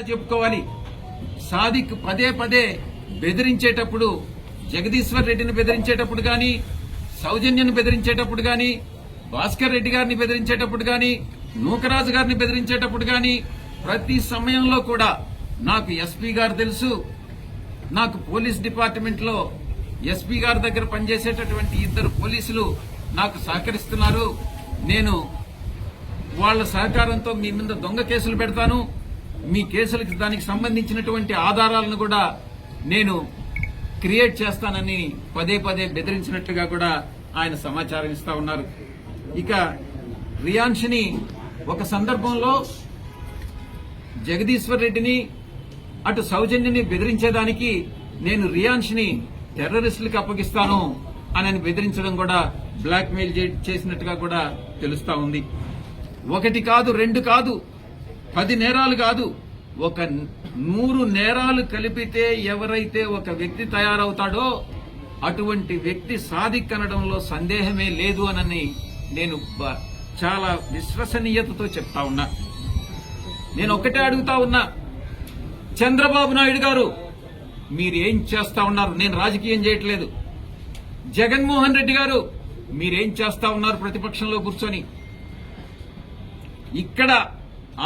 చెప్పుకోవాలి. సాదిక్ పదే పదే బెదిరించేటప్పుడు, జగదీశ్వర్ రెడ్డిని బెదిరించేటప్పుడు గాని, సౌజన్యను బెదిరించేటప్పుడు గాని, భాస్కర్ రెడ్డి గారిని బెదిరించేటప్పుడు గాని, నూకరాజు గారిని బెదిరించేటప్పుడు గాని, ప్రతి సమయంలో కూడా నాకు ఎస్పీ గారు తెలుసు, నాకు పోలీస్ డిపార్ట్మెంట్ లో ఎస్పీ గారి దగ్గర పనిచేసేటటువంటి ఇద్దరు పోలీసులు నాకు సహకరిస్తున్నారు. నేను వాళ్ల సహకారంతో మీ మీద దొంగ కేసులు పెడతాను, మీ కేసులకు దానికి సంబంధించినటువంటి ఆధారాలను కూడా నేను క్రియేట్ చేస్తానని పదే పదే బెదిరించినట్లుగా కూడా ఆయన సమాచారం ఇస్తా ఉన్నారు. ఇక రియాన్షిని ఒక సందర్భంలో జగదీశ్వర్ రెడ్డిని అటు సౌజన్యని బెదిరించేదానికి నేను రియాన్షిని టెర్రరిస్టులకు అప్పగిస్తాను అని బెదిరించడం కూడా బ్లాక్ మెయిల్ చేసినట్టుగా కూడా తెలుస్తా ఉంది. ఒకటి కాదు, రెండు కాదు, 10 నేరాలు కాదు, ఒక 100 నేరాలు కలిపితే ఎవరైతే ఒక వ్యక్తి తయారవుతాడో అటువంటి వ్యక్తి సాదిక్ అనడంలో సందేహమే లేదు అని నేను చాలా విశ్వసనీయతతో చెప్తా ఉన్నా. నేను ఒకటే అడుగుతా ఉన్నా, చంద్రబాబు నాయుడు గారు మీరేం చేస్తా ఉన్నారు? నేను రాజకీయం చేయట్లేదు. జగన్మోహన్ రెడ్డి గారు మీరేం చేస్తా ఉన్నారు ప్రతిపక్షంలో కూర్చొని? ఇక్కడ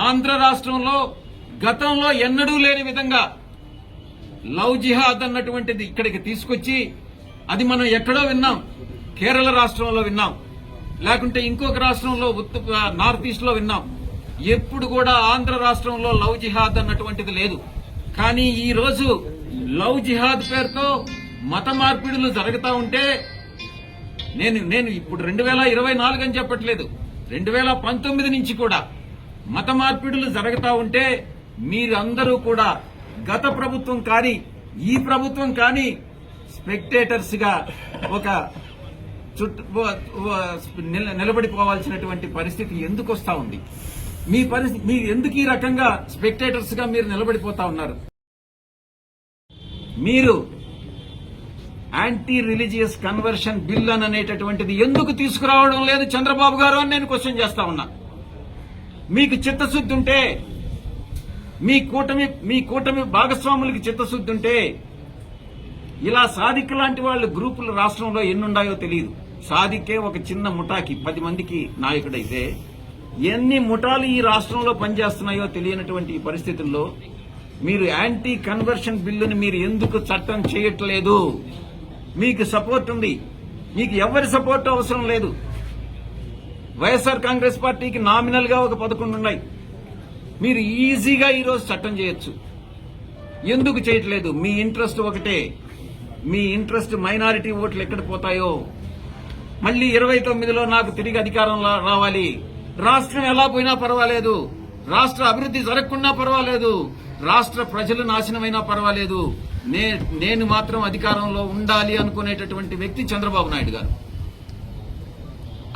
ఆంధ్ర రాష్ట్రంలో గతంలో ఎన్నడూ లేని విధంగా లవ్ జిహాద్ అన్నటువంటిది ఇక్కడికి తీసుకొచ్చి, అది మనం ఎక్కడో విన్నాం, కేరళ రాష్ట్రంలో విన్నాం, లేకుంటే ఇంకొక రాష్ట్రంలో నార్త్ ఈస్ట్ లో విన్నాం. ఎప్పుడు కూడా ఆంధ్ర రాష్ట్రంలో లవ్ జిహాద్ అన్నటువంటిది లేదు. కానీ ఈ రోజు లవ్ జిహాద్ పేరుతో మత మార్పిడులు జరుగుతా ఉంటే నేను ఇప్పుడు 2024 అని చెప్పట్లేదు, 2019 నుంచి కూడా మత మార్పిడులు జరుగుతా ఉంటే మీరందరూ కూడా గత ప్రభుత్వం కానీ ఈ ప్రభుత్వం కానీ స్పెక్టేటర్స్ గా ఒక నిలబడిపోవాల్సినటువంటి పరిస్థితి ఎందుకు వస్తా ఉంది? మీ పరిస్థితి మీరు ఎందుకు ఈ రకంగా స్పెక్టేటర్స్ గా మీరు నిలబడిపోతా ఉన్నారు? మీరు యాంటీ రిలీజియస్ కన్వర్షన్ బిల్ అనేటటువంటిది ఎందుకు తీసుకురావడం లేదు చంద్రబాబు గారు అని నేను క్వశ్చన్ చేస్తా ఉన్నా. మీకు చిత్తశుద్ధి ఉంటే, మీ కూటమి భాగస్వాములకి చిత్తశుద్ధి ఉంటే, ఇలా సాదిక్ లాంటి వాళ్ళ గ్రూపులు రాష్ట్రంలో ఎన్నుండాయో తెలియదు. సాదిక్కే ఒక చిన్న ముఠాకి 10 మందికి నాయకుడైతే ఎన్ని ముఠాలు ఈ రాష్ట్రంలో పనిచేస్తున్నాయో తెలియనటువంటి ఈ పరిస్థితుల్లో మీరు యాంటీ కన్వర్షన్ బిల్లుని మీరు ఎందుకు చట్టం చేయట్లేదు? మీకు సపోర్ట్ ఉంది, మీకు ఎవరి సపోర్ట్ అవసరం లేదు. వైఎస్ఆర్ కాంగ్రెస్ పార్టీకి నామినల్ గా ఒక 11 ఉన్నాయి. మీరు ఈజీగా ఈరోజు చట్టం చేయొచ్చు. ఎందుకు చేయట్లేదు? మీ ఇంట్రెస్ట్ ఒకటే, మీ ఇంట్రెస్ట్ మైనారిటీ ఓట్లు ఎక్కడ పోతాయో, మళ్లీ 29లో నాకు తిరిగి అధికారం రావాలి, రాష్ట్రం ఎలా పోయినా పర్వాలేదు, రాష్ట్ర అభివృద్ధి జరగకుండా పర్వాలేదు, రాష్ట్ర ప్రజలు నాశనమైనా పర్వాలేదు, నేను మాత్రం అధికారంలో ఉండాలి అనుకునేటటువంటి వ్యక్తి చంద్రబాబు నాయుడు గారు.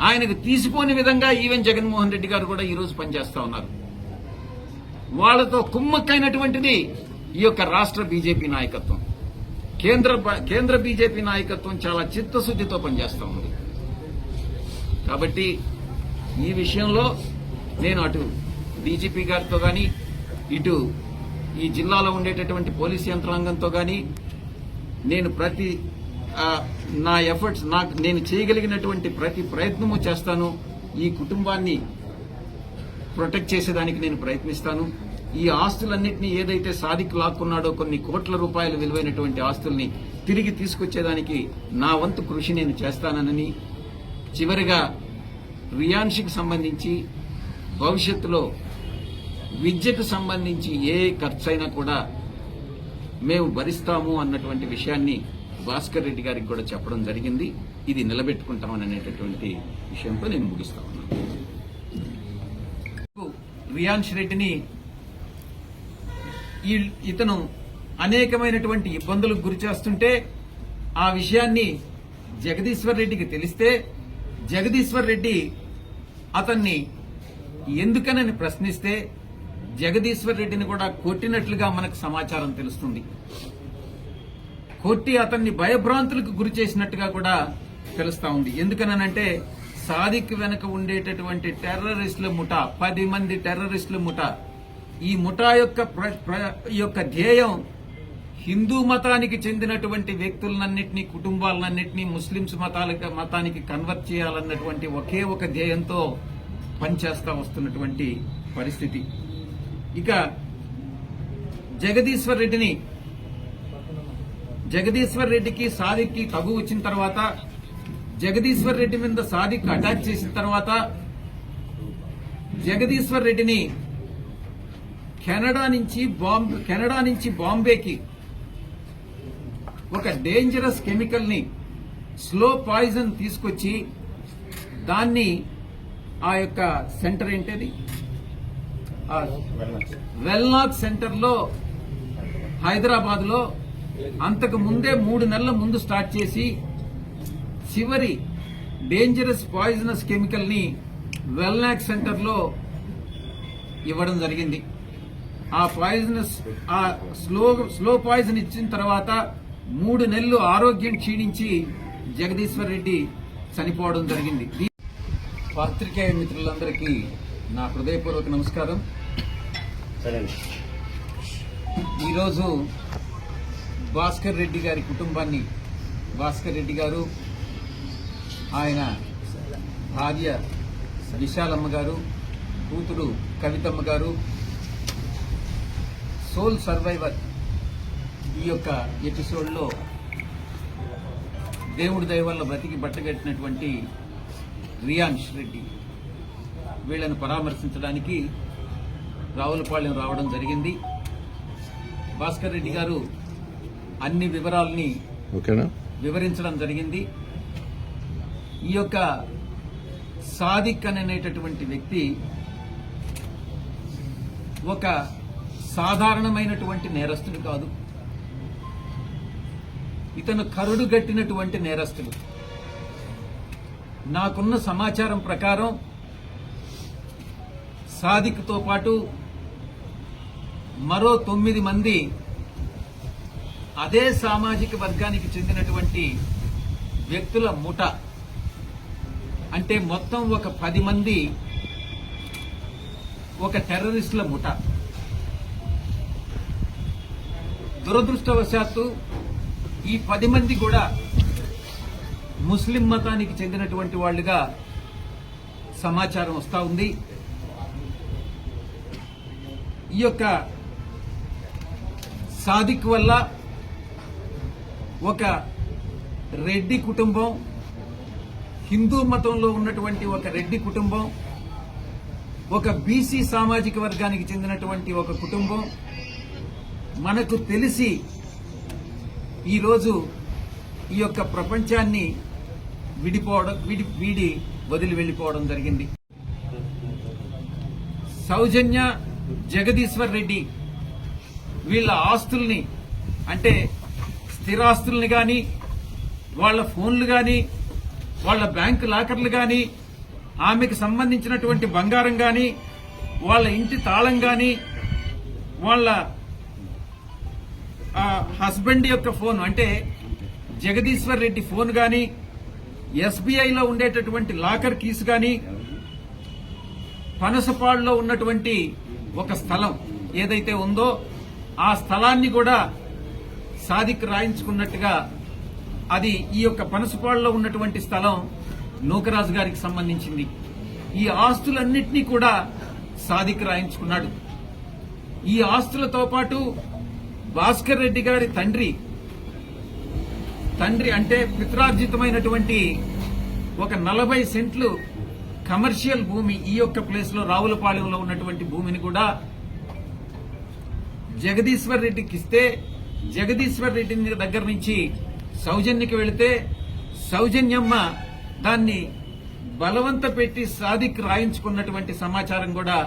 ఆయనకు తీసిపోని విధంగా ఈవెన్ జగన్మోహన్ రెడ్డి గారు కూడా ఈ రోజు పనిచేస్తా ఉన్నారు. వాళ్లతో కుమ్మక్కైనటువంటిది ఈ యొక్క రాష్ట్ర బీజేపీ నాయకత్వం. కేంద్ర బీజేపీ నాయకత్వం చాలా చిత్తశుద్దితో పనిచేస్తా ఉంది. కాబట్టి ఈ విషయంలో నేను అటు డీజీపీ గారితో గాని, ఇటు ఈ జిల్లాలో ఉండేటటువంటి పోలీస్ యంత్రాంగంతో గాని నేను నా ఎఫర్ట్స్, నేను చేయగలిగినటువంటి ప్రతి ప్రయత్నము చేస్తాను. ఈ కుటుంబాన్ని ప్రొటెక్ట్ చేసేదానికి నేను ప్రయత్నిస్తాను. ఈ ఆస్తులన్నింటినీ ఏదైతే సాదిక్ లాక్కున్నాడో, కొన్ని కోట్ల రూపాయల విలువైనటువంటి ఆస్తుల్ని తిరిగి తీసుకొచ్చేదానికి నా వంతు కృషి నేను చేస్తానని, చివరిగా రియాన్షికి సంబంధించి భవిష్యత్తులో విద్యకు సంబంధించి ఏ ఖర్చైనా కూడా మేము భరిస్తాము అన్నటువంటి విషయాన్ని భాస్కర్ రెడ్డి గారికి కూడా చెప్పడం జరిగింది. ఇది నిలబెట్టుకుంటామని అనేటటువంటి విషయంతో నేను ముగిస్తా ఉన్నాను. రియాన్ష్ రెడ్డిని ఇతను అనేకమైనటువంటి ఇబ్బందులకు గురి చేస్తుంటే ఆ విషయాన్ని జగదీశ్వర్ రెడ్డికి తెలిస్తే జగదీశ్వర్ రెడ్డి అతన్ని ఎందుకనని ప్రశ్నిస్తే జగదీశ్వర్ రెడ్డిని కూడా కొట్టినట్లుగా మనకు సమాచారం తెలుస్తుంది. కొట్టి అతన్ని భయభ్రాంతులకు గురి చేసినట్టుగా కూడా తెలుస్తా ఉంది. ఎందుకనంటే సాదిక్ వెనక ఉండేటటువంటి టెర్రరిస్టుల ముఠా, 10 మంది టెర్రరిస్టుల ముఠా ఈ ముఠా యొక్క ధ్యేయం హిందూ మతానికి చెందినటువంటి వ్యక్తులన్నింటినీ, కుటుంబాలన్నింటినీ ముస్లింస్ మతానికి కన్వర్ట్ చేయాలన్నటువంటి ఒకే ఒక ధ్యేయంతో పనిచేస్తా వస్తున్నటువంటి పరిస్థితి. ఇక జగదీశ్వర్ రెడ్డికి సాదిక్కి తగు వచ్చిన తర్వాత, జగదీశ్వర్ రెడ్డి మీద సాదిక్ అటాక్ చేసిన తర్వాత జగదీశ్వర్ రెడ్డిని కెనడా నుంచి బాంబేకి ఒక డేంజరస్ కెమికల్ ని, స్లో పాయిజన్ తీసుకొచ్చి దాన్ని ఆ యొక్క సెంటర్ ఏంటది, వెల్నాక్ సెంటర్ లో హైదరాబాద్ లో అంతకు ముందే 3 నెలల ముందు స్టార్ట్ చేసి చివరి డేంజరస్ పాయిజనస్ కెమికల్ ని వెల్నాక్ సెంటర్ లో ఇవ్వడం జరిగింది. ఆ స్లో పాయిజన్ ఇచ్చిన తర్వాత 3 నెలలు ఆరోగ్యం క్షీణించి జగదీశ్వర్ రెడ్డి చనిపోవడం జరిగింది. పాత్రికేయ మిత్రులందరికీ నా హృదయపూర్వక నమస్కారం. ఈరోజు భాస్కర్ రెడ్డి గారి కుటుంబాన్ని, భాస్కర్ రెడ్డి గారు, ఆయన భార్య విశాలమ్మ గారు, కూతురు కవితమ్మ గారు, సోల్ సర్వైవర్ ఈ యొక్క ఎపిసోడ్లో దేవుడి దయ వల్ల బతికి బట్టగట్టినటువంటి రియాన్ష్ రెడ్డి, వీళ్లను పరామర్శించడానికి రావులపాలెం రావడం జరిగింది. భాస్కర్ రెడ్డి గారు అన్ని వివరాలని వివరించడం జరిగింది. ఈ యొక్క సాదిక్ అనేటటువంటి వ్యక్తి ఒక సాధారణమైనటువంటి నేరస్తుడు కాదు. ఇతను కరుడుగట్టినటువంటి నేరస్తుడు. నాకున్న సమాచారం ప్రకారం సాదిక్తో పాటు మరో 9 మంది అదే సామాజిక వర్గానికి చెందినటువంటి వ్యక్తుల ముఠ, అంటే మొత్తం ఒక 10 మంది ఒక టెర్రరిస్టుల ముఠ. దురదృష్టవశాత్తు ఈ 10 మంది కూడా ముస్లిం మతానికి చెందినటువంటి వాళ్లుగా సమాచారం వస్తా ఉంది. ఈ యొక్క సాదిక్ వల్ల ఒక రెడ్డి కుటుంబం, హిందూ మతంలో ఉన్నటువంటి ఒక రెడ్డి కుటుంబం, ఒక బీసీ సామాజిక వర్గానికి చెందినటువంటి ఒక కుటుంబం మనకు తెలిసి ఈరోజు ఈ యొక్క ప్రపంచాన్ని వీడి వదిలి వెళ్లిపోవడం జరిగింది. సౌజన్య, జగదీశ్వర్ రెడ్డి వీళ్ళ ఆస్తుల్ని, అంటే స్థిరాస్తుల్ని గాని, వాళ్ళ ఫోన్లు గాని, వాళ్ళ బ్యాంకు లాకర్లు గాని, ఆమెకు సంబంధించినటువంటి బంగారం గాని, వాళ్ళ ఇంటి తాళం గాని, వాళ్ళ హస్బెండ్ యొక్క ఫోన్, అంటే జగదీశ్వర్ రెడ్డి ఫోన్ గాని, ఎస్బీఐలో ఉండేటటువంటి లాకర్ కీస్ గాని, పనసపాడులో ఉన్నటువంటి ఒక స్థలం ఏదైతే ఉందో ఆ స్థలాన్ని కూడా సాదిక్ రాయించుకున్నట్టుగా, అది ఈ యొక్క పనసపాడులో ఉన్నటువంటి స్థలం నూకరాజు గారికి సంబంధించింది. ఈ ఆస్తులన్నింటినీ కూడా సాదిక్ రాయించుకున్నాడు. ఈ ఆస్తులతో పాటు భాస్కర్ రెడ్డి గారి తండ్రి అంటే పిత్రార్జితమైనటువంటి ఒక 40 సెంట్లు కమర్షియల్ భూమి, ఈ యొక్క ప్లేస్ లో రావులపాలెంలో ఉన్నటువంటి భూమిని కూడా జగదీశ్వర్ రెడ్డికి ఇస్తే, జగదీశ్వర్ రెడ్డి దగ్గర నుంచి సౌజన్యకి వెళితే సౌజన్యమ్మ దాన్ని బలవంత పెట్టి సాదిక్ రాయించుకున్నటువంటి సమాచారం కూడా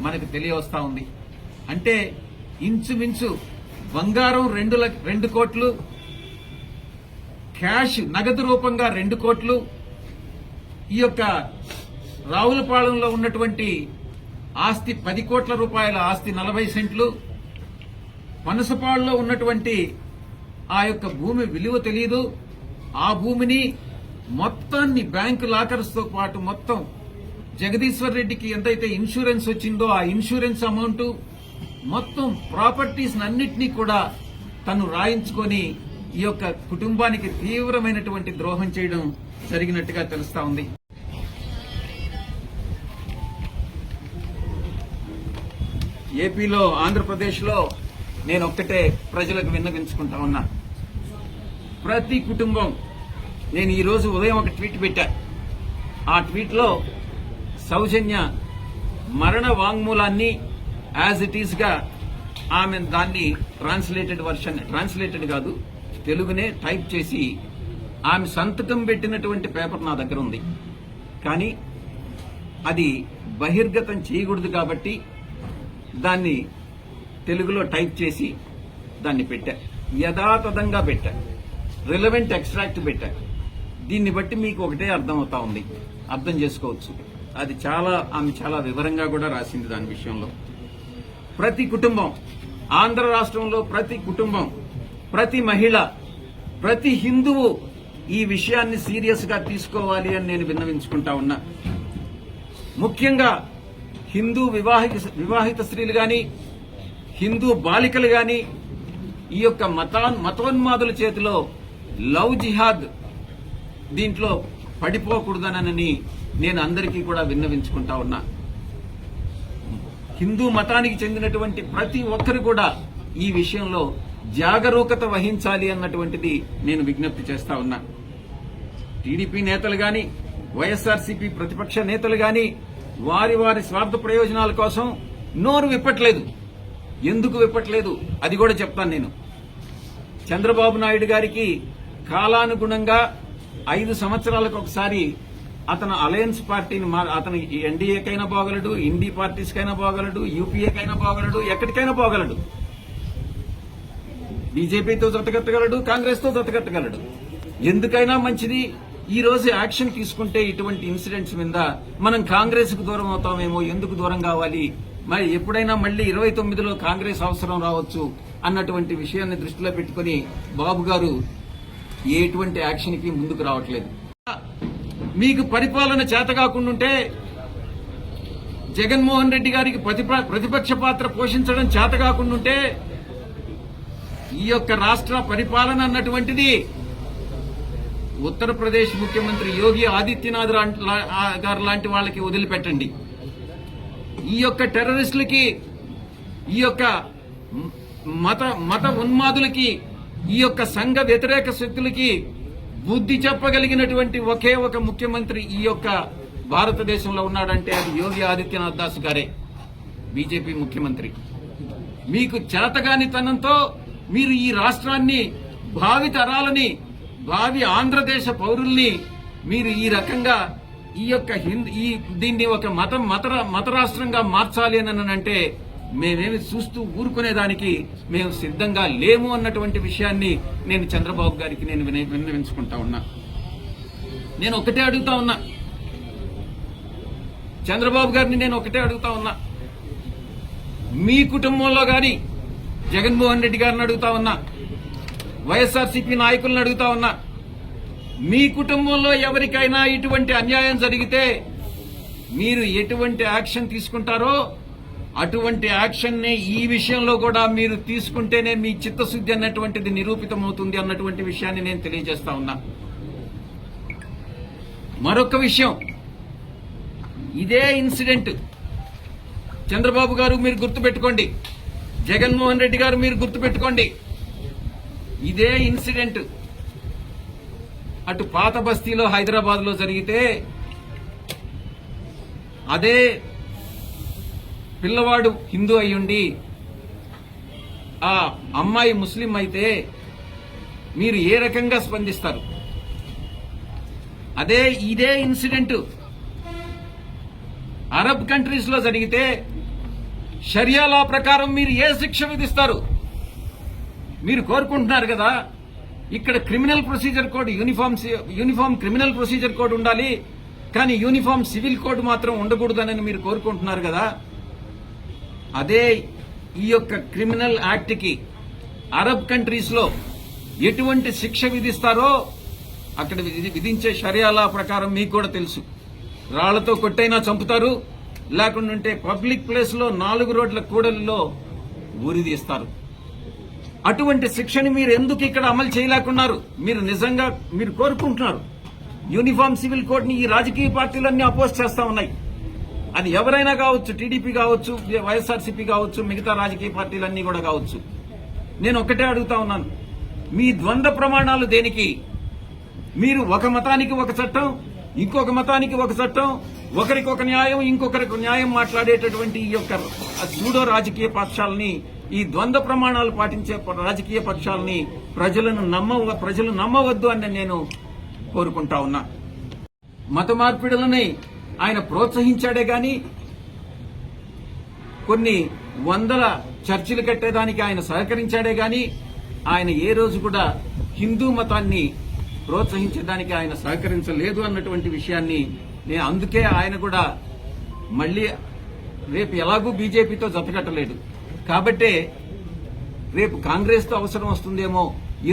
మనకు తెలియవస్తా ఉంది. అంటే ఇంచుమించు బంగారం 2 కోట్లు, క్యాష్ నగదు రూపంగా 2 కోట్లు, ఈ యొక్క రావులపాలెంలో ఉన్నటువంటి ఆస్తి 10 కోట్ల రూపాయల ఆస్తి 40 సెంట్లు, పనసపాడులో ఉన్నటువంటి ఆ యొక్క భూమి విలువ తెలియదు. ఆ భూమిని మొత్తాన్ని బ్యాంకు లాకర్స్ తో పాటు మొత్తం జగదీశ్వర్ రెడ్డికి ఎంతైతే ఇన్సూరెన్స్ వచ్చిందో ఆ ఇన్సూరెన్స్ అమౌంట్, మొత్తం ప్రాపర్టీస్ అన్నిటినీ కూడా తను రాయించుకొని ఈ యొక్క కుటుంబానికి తీవ్రమైనటువంటి ద్రోహం చేయడం జరిగినట్టుగా తెలుస్తా ఉంది. ఏపీలో, ఆంధ్రప్రదేశ్లో నేను ఒక్కటే ప్రజలకు విన్నవించుకుంటా ఉన్నా. ప్రతి కుటుంబం, నేను ఈరోజు ఉదయం ఒక ట్వీట్ పెట్టా. ఆ ట్వీట్లో సౌజన్య మరణ వాంగ్మూలాన్ని యాజ్ ఇట్ ఈస్ గా ఆమె దాన్ని ట్రాన్స్లేటెడ్ కాదు, తెలుగునే టైప్ చేసి ఆమె సంతకం పెట్టినటువంటి పేపర్ నా దగ్గర ఉంది. కానీ అది బహిర్గతం చేయకూడదు కాబట్టి దాన్ని తెలుగులో టైప్ చేసి దాన్ని పెట్టా. యథాతథంగా పెట్టా, రిలవెంట్ ఎక్స్ట్రాక్ట్ పెట్టా. దీన్ని బట్టి మీకు ఒకటే అర్థమవుతా ఉంది, అర్థం చేసుకోవచ్చు. అది ఆమె చాలా వివరంగా కూడా రాసింది దాని విషయంలో. ప్రతి కుటుంబం, ఆంధ్ర రాష్ట్రంలో ప్రతి కుటుంబం, ప్రతి మహిళ, ప్రతి హిందువు ఈ విషయాన్ని సీరియస్ గా తీసుకోవాలి అని నేను విన్నవించుకుంటా ఉన్నా. ముఖ్యంగా హిందూ వివాహిత స్త్రీలు గాని, హిందూ బాలికలు గాని ఈ యొక్క మతోన్మాదుల చేతిలో లవ్ జిహాద్ దీంట్లో పడిపోకూడదనని నేను అందరికీ కూడా విన్నవించుకుంటా ఉన్నా. హిందూ మతానికి చెందినటువంటి ప్రతి ఒక్కరు కూడా ఈ విషయంలో జాగరూకత వహించాలి అన్నటువంటిది నేను విజ్ఞప్తి చేస్తా ఉన్నా. టీడీపీ నేతలు గాని, వైఎస్ఆర్సీపీ ప్రతిపక్ష నేతలు గాని వారి స్వార్థ ప్రయోజనాల కోసం నోరు విప్పట్లేదు. ఎందుకు విప్పట్లేదు అది కూడా చెప్తాను నేను. చంద్రబాబు నాయుడు గారికి కాలానుగుణంగా 5 సంవత్సరాలకు ఒకసారి అతను అలయన్స్ పార్టీని అతను ఎన్డీఏకైనా పోగలడు, ఇండీ పార్టీస్కైనా పోగలడు, యూపీఏకైనా పోగలడు, ఎక్కడికైనా పోగలడు. బీజేపీతో జతకట్టగలడు, కాంగ్రెస్ తో జతకట్టగలడు. ఎందుకైనా మంచిది ఈ రోజు యాక్షన్ తీసుకుంటే ఇటువంటి ఇన్సిడెంట్స్ మీద మనం కాంగ్రెస్ కు దూరం అవుతామేమో, ఎందుకు దూరం కావాలి, మరి ఎప్పుడైనా మళ్లీ 29లో కాంగ్రెస్ అవసరం రావచ్చు అన్నటువంటి విషయాన్ని దృష్టిలో పెట్టుకుని బాబు గారు ఎటువంటి యాక్షన్ కి ముందుకు రావట్లేదు. మీకు పరిపాలన చేతకాకుండుంటే జగన్మోహన్ రెడ్డి గారికి ప్రతిపక్ష పాత్ర పోషించడం చేతకాకుండుంటే ఈ యొక్క రాష్ట్ర పరిపాలన అన్నటువంటిది ఉత్తరప్రదేశ్ ముఖ్యమంత్రి యోగి ఆదిత్యనాథ్ గారు లాంటి వాళ్ళకి వదిలిపెట్టండి. ఈ యొక్క టెర్రరిస్టులకి, ఈ యొక్క మత ఉన్మాదులకి, ఈ యొక్క సంఘ వ్యతిరేక శక్తులకి బుద్ధి చెప్పగలిగినటువంటి ఒకే ఒక ముఖ్యమంత్రి ఈ యొక్క భారతదేశంలో ఉన్నాడంటే అది యోగి ఆదిత్యనాథ్ దాస్ గారే, బీజేపీ ముఖ్యమంత్రి. మీకు చేతగానితనంతో మీరు ఈ రాష్ట్రాన్ని, భావి తరాలని, భావి ఆంధ్రదేశ పౌరుల్ని మీరు ఈ రకంగా ఈ యొక్క దీన్ని ఒక మత రాష్ట్రంగా మార్చాలి అని అంటే మేమేమి చూస్తూ ఊరుకునేదానికి మేము సిద్ధంగా లేము అన్నటువంటి విషయాన్ని నేను చంద్రబాబు గారికి నేను విన్నవించుకుంటా ఉన్నా. నేను ఒకటే అడుగుతా ఉన్నా, చంద్రబాబు గారిని నేను ఒకటే అడుగుతా ఉన్నా. మీ కుటుంబంలో గాని జగన్మోహన్ రెడ్డి గారిని అడుగుతా ఉన్నా, వైఎస్ఆర్సీపీ నాయకులను అడుగుతా ఉన్నా, మీ కుటుంబంలో ఎవరికైనా ఇటువంటి అన్యాయం జరిగితే మీరు ఎటువంటి యాక్షన్ తీసుకుంటారో అటువంటి యాక్షన్ ని ఈ విషయంలో కూడా మీరు తీసుకుంటేనే మీ చిత్తశుద్ధి అన్నటువంటిది నిరూపితమవుతుంది అన్నటువంటి విషయాన్ని నేను తెలియజేస్తా ఉన్నా. మరొక విషయం, ఇదే ఇన్సిడెంట్ చంద్రబాబు గారు మీరు గుర్తుపెట్టుకోండి, జగన్మోహన్ రెడ్డి గారు మీరు గుర్తుపెట్టుకోండి, ఇదే ఇన్సిడెంట్ అటు పాత బస్తీలో హైదరాబాద్ లో జరిగితే అదే పిల్లవాడు హిందూ అయ్యుండి ఆ అమ్మాయి ముస్లిం అయితే మీరు ఏ రకంగా స్పందిస్తారు? ఇదే ఇన్సిడెంట్ అరబ్ కంట్రీస్ లో జరిగితే షరియా లా ప్రకారం మీరు ఏ శిక్ష విధిస్తారు? మీరు కోరుకుంటున్నారు కదా ఇక్కడ criminal procedure code, uniform criminal procedure code ఉండాలి, కానీ యూనిఫామ్ సివిల్ కోడ్ మాత్రం ఉండకూడదని మీరు కోరుకుంటున్నారు కదా. అదే ఈ యొక్క క్రిమినల్ యాక్ట్ కి అరబ్ కంట్రీస్ లో ఎటువంటి శిక్ష విధిస్తారో అక్కడ విధించే షరియా లా ప్రకారం మీకు కూడా తెలుసు. రాళ్లతో కొట్టైనా చంపుతారు, లేకుంటే పబ్లిక్ ప్లేస్ లో 4 రోడ్ల కూడలిలో ఊరిదీస్తారు. అటువంటి శిక్షని మీరు ఎందుకు ఇక్కడ అమలు చేయలేకున్నారు? మీరు నిజంగా మీరు కోరుకుంటున్నారు. యూనిఫామ్ సివిల్ కోడ్ ని ఈ రాజకీయ పార్టీలన్నీ అపోజ్ చేస్తా ఉన్నాయి. అది ఎవరైనా కావచ్చు, టీడీపీ కావచ్చు, వైఎస్ఆర్సీపీ కావచ్చు, మిగతా రాజకీయ పార్టీలన్నీ కూడా కావచ్చు. నేను ఒక్కటే అడుగుతా ఉన్నాను, మీ ద్వంద్వ ప్రమాణాలు దేనికి? మీరు ఒక మతానికి ఒక చట్టం, ఇంకొక మతానికి ఒక చట్టం, ఒకరికి ఒక న్యాయం, ఇంకొకరికి న్యాయం మాట్లాడేటటువంటి ఈ యొక్క సూడో రాజకీయ పక్షాలని, ఈ ద్వంద్వ ప్రమాణాలు పాటించే రాజకీయ పక్షాలని ప్రజలు నమ్మవద్దు అని నేను కోరుకుంటా ఉన్నా. మత మార్పిడులని ఆయన ప్రోత్సహించాడే గాని కొన్ని వందల చర్చిలు కట్టేదానికి ఆయన సహకరించాడే గాని ఆయన ఏ రోజు కూడా హిందూ మతాన్ని ప్రోత్సహించడానికి ఆయన సహకరించలేదు అన్నటువంటి విషయాన్ని నేను అందుకే ఆయన కూడా మళ్లీ రేపు ఎలాగూ బీజేపీతో జతకట్టలేడు కాబట్టే రేపు కాంగ్రెస్ తో అవసరం వస్తుందేమో,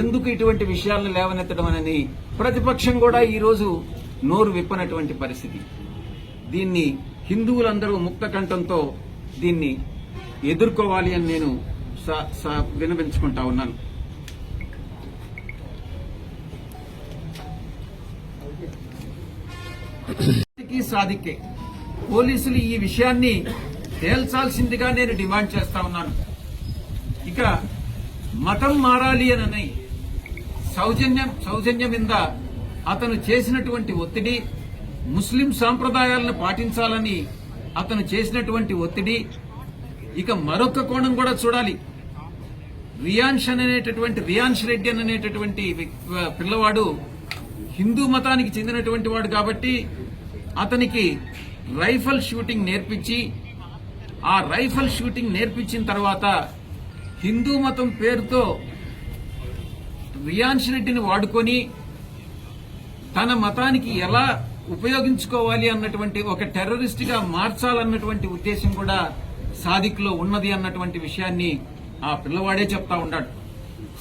ఎందుకు ఇటువంటి విషయాలను లేవనెత్తడం అని ప్రతిపక్షం కూడా ఈ రోజు నోరు విప్పనటువంటి పరిస్థితి. దీన్ని హిందువులందరూ ముక్త కంఠంతో దీన్ని ఎదుర్కోవాలి అని నేను విన్నవించుకుంటా ఉన్నాను. సాదిక్కే పోలీసులు ఈ విషయాన్ని తేల్చాల్సిందిగా నేను డిమాండ్ చేస్తా ఉన్నాను. ఇక మతం మారాలి అని సౌజన్యం మీద అతను చేసినటువంటి ఒత్తిడి, ముస్లిం సాంప్రదాయాలను పాటించాలని అతను చేసినటువంటి ఒత్తిడి, ఇక మరొక కోణం కూడా చూడాలి. రియాన్స్ రెడ్డి అనేటటువంటి పిల్లవాడు హిందూ మతానికి చెందినటువంటి వాడు కాబట్టి అతనికి రైఫల్ షూటింగ్ నేర్పించి, ఆ రైఫల్ షూటింగ్ నేర్పించిన తర్వాత హిందూ మతం పేరుతో రియాన్స్ రెడ్డిని వాడుకొని తన మతానికి ఎలా ఉపయోగించుకోవాలి అన్నటువంటి ఒక టెర్రరిస్ట్ గా మార్చాలన్నటువంటి ఉద్దేశం కూడా సాదిక్ లో ఉన్నది అన్నటువంటి విషయాన్ని ఆ పిల్లవాడే చెప్తా ఉన్నాడు.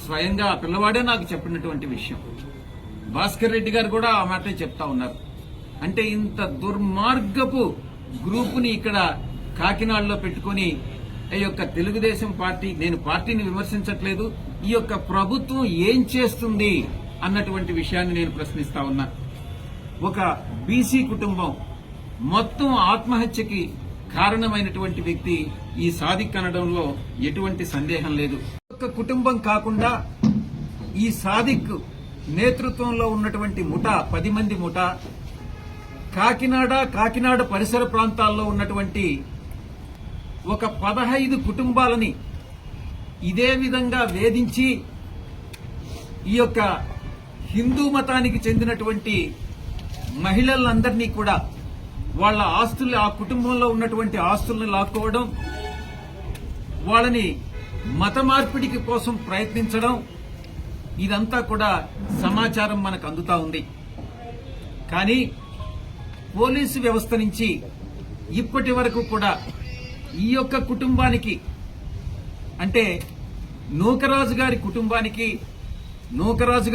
స్వయంగా ఆ పిల్లవాడే నాకు చెప్పినటువంటి విషయం. భాస్కర్ రెడ్డి గారు కూడా ఆ మాటే చెప్తా ఉన్నారు. అంటే ఇంత దుర్మార్గపు గ్రూపుని ఇక్కడ కాకినాడలో పెట్టుకుని ఈ యొక్క తెలుగుదేశం పార్టీ, నేను పార్టీని విమర్శించట్లేదు, ఈ యొక్క ప్రభుత్వం ఏం చేస్తుంది అన్నటువంటి విషయాన్ని నేను ప్రశ్నిస్తా ఉన్నా. ఒక బీసీ కుటుంబం మొత్తం ఆత్మహత్యకి కారణమైనటువంటి వ్యక్తి ఈ సాదిక్ అనడంలో ఎటువంటి సందేహం లేదు. ఒక కుటుంబం కాకుండా ఈ సాదిక్ నేతృత్వంలో ఉన్నటువంటి ముఠా 10 మంది ముఠా కాకినాడ పరిసర ప్రాంతాల్లో ఉన్నటువంటి ఒక 15 కుటుంబాలని ఇదే విధంగా వేధించి ఈ యొక్క హిందూ మతానికి చెందినటువంటి మహిళలందరినీ కూడా వాళ్ళ ఆస్తులు, ఆ కుటుంబంలో ఉన్నటువంటి ఆస్తులను లాక్కోవడం, వాళ్ళని మత మార్పిడికి కోసం ప్రయత్నించడం, ఇదంతా కూడా సమాచారం మనకు అందుతా ఉంది. కానీ పోలీసు వ్యవస్థ నుంచి ఇప్పటి వరకు కూడా ఈ యొక్క కుటుంబానికి, అంటే నూకరాజు గారి కుటుంబానికి, నూకరాజు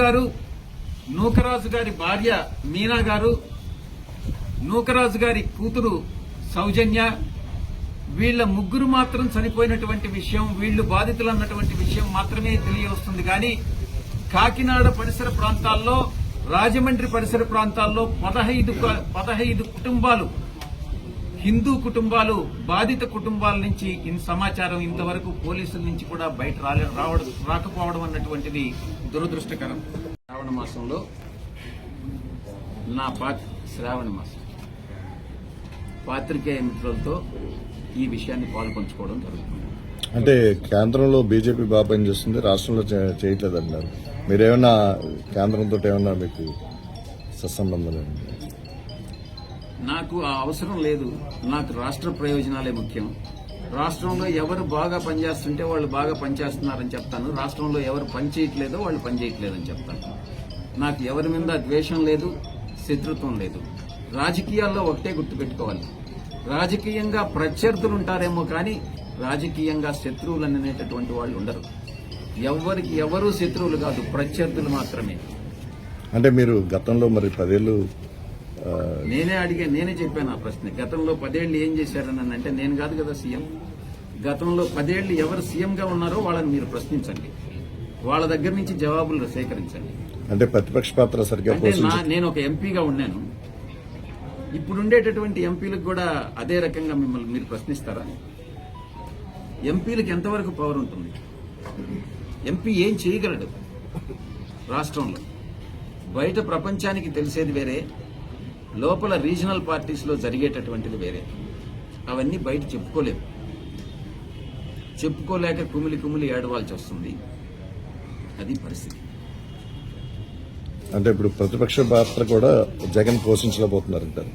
గారి భార్య మీనా గారు, నూకరాజు గారి కూతురు సౌజన్య, వీళ్ల ముగ్గురు మాత్రం చనిపోయినటువంటి విషయం, వీళ్లు బాధితులు అన్నటువంటి విషయం మాత్రమే తెలియవస్తుంది. కానీ కాకినాడ పరిసర ప్రాంతాల్లో, రాజమండ్రి పరిసర ప్రాంతాల్లో 15 కుటుంబాలు, హిందూ కుటుంబాలు, బాధిత కుటుంబాల నుంచి సమాచారం ఇంతవరకు పోలీసుల నుంచి కూడా బయట రాకపోవడం అన్నటువంటిది దురదృష్టకరం. శ్రావణ మాసంలో శ్రావణ మాసం పాత్రికేయ మిత్రులతో ఈ విషయాన్ని పాల్పంచుకోవడం జరుగుతుంది. అంటే కేంద్రంలో బీజేపీ బాగా పనిచేస్తుంది, రాష్ట్రంలో చేయట్లేదు అంటారు. మీరేమన్నా కేంద్రంతో ఏమన్నా మీకు సత్సంబంధం? నాకు ఆ అవసరం లేదు. నాకు రాష్ట్ర ప్రయోజనాలే ముఖ్యం. రాష్ట్రంలో ఎవరు బాగా పనిచేస్తుంటే వాళ్ళు బాగా పనిచేస్తున్నారని చెప్తాను. రాష్ట్రంలో ఎవరు పనిచేయట్లేదో వాళ్ళు పనిచేయట్లేదని చెప్తాను. నాకు ఎవరి మీద ద్వేషం లేదు, శత్రుత్వం లేదు. రాజకీయాల్లో ఒకటే గుర్తుపెట్టుకోవాలి, రాజకీయంగా ప్రత్యర్థులు ఉంటారేమో కానీ రాజకీయంగా శత్రువులు అనేటటువంటి వాళ్ళు ఉండరు. ఎవరికి ఎవరు శత్రువులు కాదు, ప్రత్యర్థులు మాత్రమే. అంటే మీరు గతంలో మరి 10 ఏళ్లు నేనే చెప్పాను ఆ ప్రశ్న. గతంలో 10 ఏళ్లు ఏం చేశారని అంటే నేను కాదు కదా సీఎం. గతంలో 10 ఏళ్లు ఎవరు సీఎంగా ఉన్నారో వాళ్ళని మీరు ప్రశ్నించండి, వాళ్ళ దగ్గర నుంచి జవాబులు సేకరించండి. అంటే ప్రతిపక్ష పాత్ర సరిగ్గా అంటే నేను ఒక ఎంపీగా ఉన్నాను, ఇప్పుడుండేటటువంటి ఎంపీలకు కూడా అదే రకంగా మిమ్మల్ని మీరు ప్రశ్నిస్తారా? ఎంపీలకు ఎంతవరకు పవర్ ఉంటుంది? ఎంపీ ఏం చేయగలడు రాష్ట్రంలో? బయట ప్రపంచానికి తెలిసేది వేరే, లోపల రీజనల్ పార్టీస్లో జరిగేటటువంటిది వేరే. అవన్నీ బయట చెప్పుకోలేవు. చెప్పుకోలేక కుమిలి కుమిలి ఏడవాల్సి వస్తుంది. అది పరిస్థితి. అంటే ఇప్పుడు ప్రతిపక్ష పాత్ర కూడా జగన్ పోషించలేకపోతున్నారంటారు.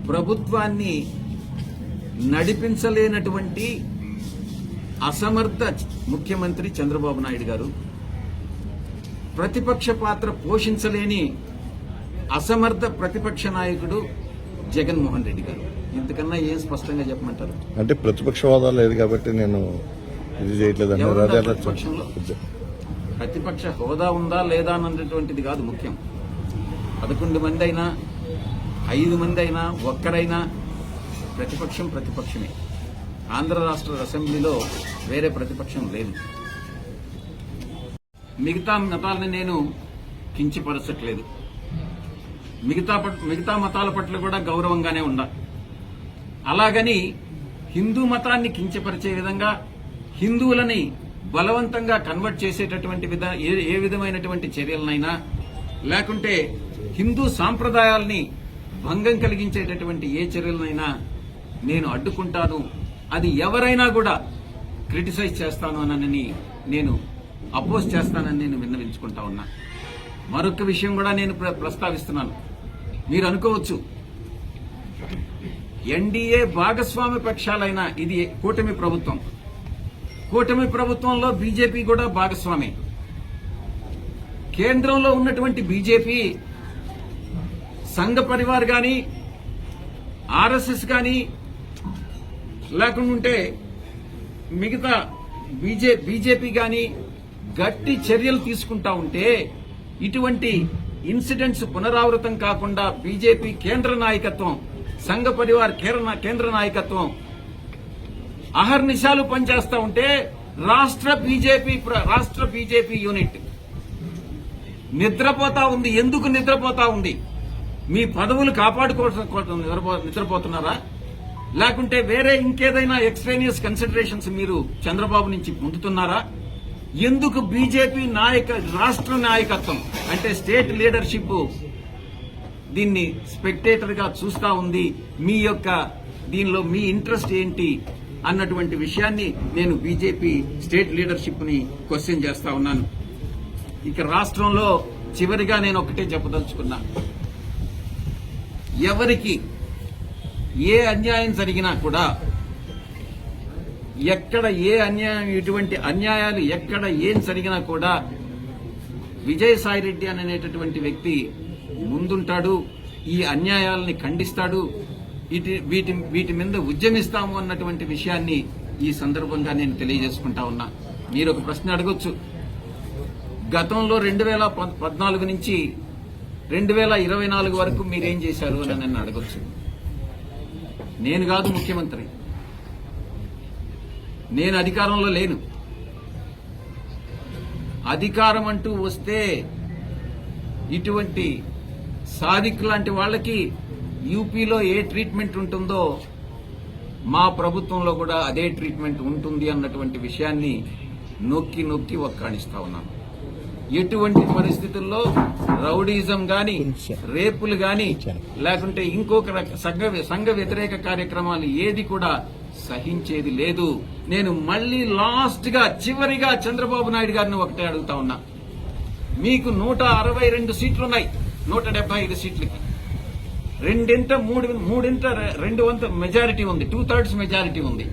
ప్రభుత్వాన్ని నడిపించలేనటువంటి అసమర్థ ముఖ్యమంత్రి చంద్రబాబు నాయుడు గారు, ప్రతిపక్ష పాత్ర పోషించలేని అసమర్థ ప్రతిపక్ష నాయకుడు జగన్మోహన్ రెడ్డి గారు. ఇంతకన్నా ఏం స్పష్టంగా చెప్పమంటారు? అంటే ప్రతిపక్ష హోదా లేదు కాబట్టి నేను ఇది చేయట్లేదు ఎవరున్నారు అన్నారు. ప్రతిపక్షంలో? ప్రతిపక్ష హోదా ఉందా లేదా అన్నటువంటిది కాదు ముఖ్యం. 11 మంది అయినా 5 మంది అయినా ఒక్కరైనా ప్రతిపక్షం ప్రతిపక్షమే. ఆంధ్ర రాష్ట్ర అసెంబ్లీలో వేరే ప్రతిపక్షం లేదు. మిగతా మతాలని నేను కించపరచట్లేదు. మిగతా మతాల పట్ల కూడా గౌరవంగానే ఉందా. అలాగని హిందూ మతాన్ని కించపరిచే విధంగా, హిందువులని బలవంతంగా కన్వర్ట్ చేసేటటువంటి ఏ విధమైనటువంటి చర్యలనైనా, లేకుంటే హిందూ సాంప్రదాయాల్ని భంగం కలిగించేటటువంటి ఏ చర్యలనైనా నేను అడ్డుకుంటాను. అది ఎవరైనా కూడా క్రిటిసైజ్ చేస్తాను అని నేను అపోజ్ చేస్తానని నేను విన్నవించుకుంటా ఉన్నా. మరొక విషయం కూడా నేను ప్రస్తావిస్తున్నాను. మీరు అనుకోవచ్చు, ఎన్డీఏ భాగస్వామ్య పక్షాలైన ఇది కూటమి ప్రభుత్వం. కూటమి ప్రభుత్వంలో బీజేపీ కూడా భాగస్వామి. కేంద్రంలో ఉన్నటువంటి బీజేపీ సంఘ పరివార్ గాని, ఆర్ఎస్ఎస్ గాని, లేకుంటే మిగతా బీజేపీ గాని గట్టి చర్యలు తీసుకుంటా ఉంటే, ఇటువంటి ఇన్సిడెంట్స్ పునరావృతం కాకుండా బీజేపీ కేంద్ర నాయకత్వం, సంఘ పరివార్ కేంద్ర నాయకత్వం అహర్నిశాలు పనిచేస్తా ఉంటే, రాష్ట్ర బీజేపీ యూనిట్ నిద్రపోతా ఉంది. ఎందుకు నిద్రపోతా ఉంది? మీ పదవులు కాపాడుకోవడం నిద్రపోతున్నారా? లేకుంటే వేరే ఇంకేదైనా ఎక్స్ట్రేనియస్ కన్సిడరేషన్స్ మీరు చంద్రబాబు నుంచి పొందుతున్నారా? ఎందుకు బీజేపీ రాష్ట్ర నాయకత్వం అంటే స్టేట్ లీడర్షిప్ దీన్ని స్పెక్టేటర్ గా చూస్తా ఉంది? మీ యొక్క దీనిలో మీ ఇంట్రెస్ట్ ఏంటి అన్నటువంటి విషయాన్ని నేను బీజేపీ స్టేట్ లీడర్షిప్ ని క్వశ్చన్ చేస్తా ఉన్నాను. ఇక రాష్ట్రంలో చివరిగా నేను ఒకటే చెప్పదలుచుకున్నా, ఎవరికి ఏ అన్యాయం జరిగినా కూడా, ఎక్కడ ఏ అన్యాయం, ఇటువంటి అన్యాయాలు ఎక్కడ ఏం జరిగినా కూడా విజయసాయిరెడ్డి అనేటటువంటి వ్యక్తి ముందుంటాడు. ఈ అన్యాయాలని ఖండిస్తాడు. వీటి మీద ఉద్యమిస్తాము అన్నటువంటి విషయాన్ని ఈ సందర్భంగా నేను తెలియజేసుకుంటా ఉన్నా. మీరు ఒక ప్రశ్న అడగొచ్చు, గతంలో 2014 నుంచి 2024 వరకు మీరేం చేశారు అని నన్ను అడగొచ్చు. నేను కాదు ముఖ్యమంత్రి, నేను అధికారంలో లేను. అధికారం అంటూ వస్తే ఇటువంటి సాదిక్ లాంటి వాళ్ళకి యూపీలో ఏ ట్రీట్మెంట్ ఉంటుందో మా ప్రభుత్వంలో కూడా అదే ట్రీట్మెంట్ ఉంటుంది అన్నటువంటి విషయాన్ని నొక్కి నొక్కి ఒక్కాణిస్తా ఉన్నాను. ఎటువంటి పరిస్థితుల్లో రౌడీజం గాని, రేపులు గాని, లేకుంటే ఇంకొక సంఘ వ్యతిరేక కార్యక్రమాలు ఏది కూడా సహించేది లేదు. నేను మళ్లీ లాస్ట్ గా చివరిగా చంద్రబాబు నాయుడు గారిని ఒకటే అడుగుతా ఉన్నా, మీకు 162 సీట్లున్నాయి 175 సీట్లకి, మూడింట 2 వంతు మెజారిటీ ఉంది, 2/3 మెజారిటీ ఉంది.